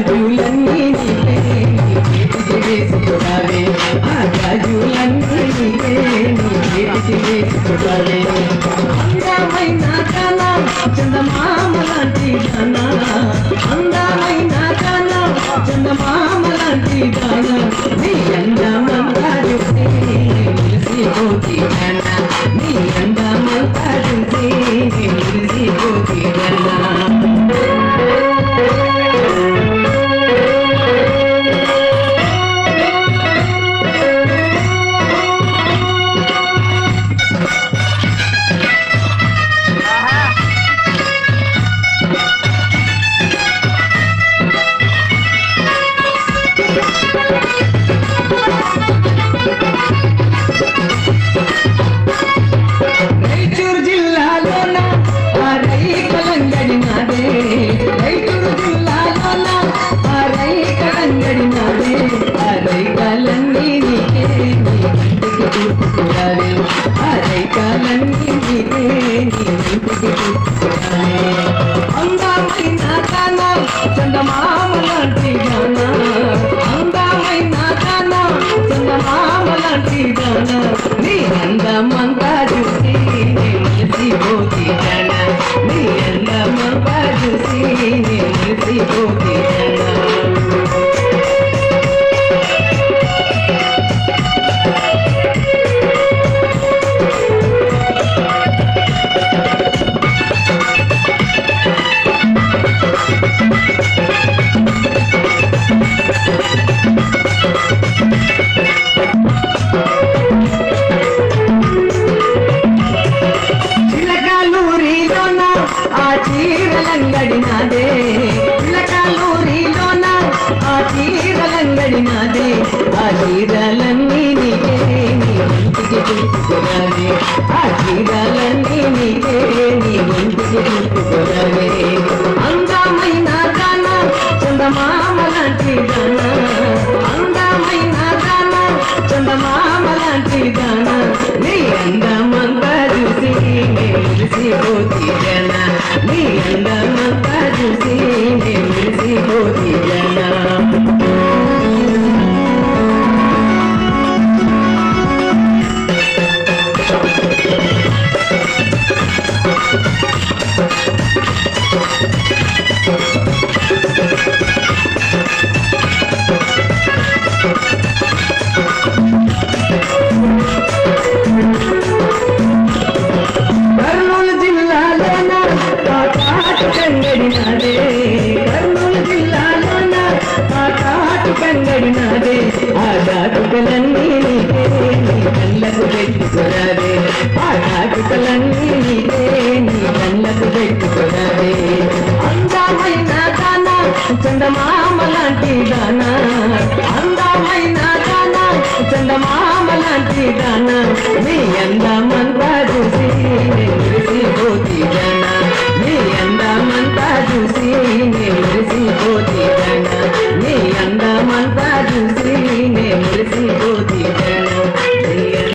గాజులన్నీ నీవే నీ చేతికి వేసుకోవాలి ఆ గాజులన్నీ నీవే నీ చేతికి వేసుకోవాలి అందమైన కళ చందమామ లాంటి దాన అందమైన కళ చందమామ లాంటి దాన నీ అందమంతా చూసి మురిసిపోతి దాన నీ అందమంతా చూసి మురిసిపోతి దాన అందమైన కళ చందమామ లాంటి గాన అందమైన కళ చందమామ లాంటి గాన నీ అందమంతా చూసి మురిసిపోతి గాన నీ అందమంతా చూసి మురిసిపోతి గాన చీరలంగడినాదే పిల్లకాలూరిలోన ఆ చీరలంగడినాదే ఆ చీరలన్నీ నీకే నీ ఒంటికి చుట్టుకోరావే ఆ చీరలన్నీ నీకే నీ ఒంటికి చుట్టుకోరావే అందమైన దాన చందమామ లాంటి దాన అందమైన దాన చందమామ లాంటి దాన నీ అందమంతా చూసి మురిసిపోతి జన నీ అందమంతా చూసి మురిసిపోతి జన కర్నూలు జిల్లాలోన ఆ కంగడినాదే ఆ దాటుకలన్నీ నీకే నీ కళ్ళకు పెట్టుకోరాదే ఆ దాటుకలన్నీ నీకే నీ కళ్ళకు పెట్టుకోరాదే అందమైన దాన చందమామ లాంటి దాన అందమైన దాన చందమామ లాంటి దాన నీ అందమన్న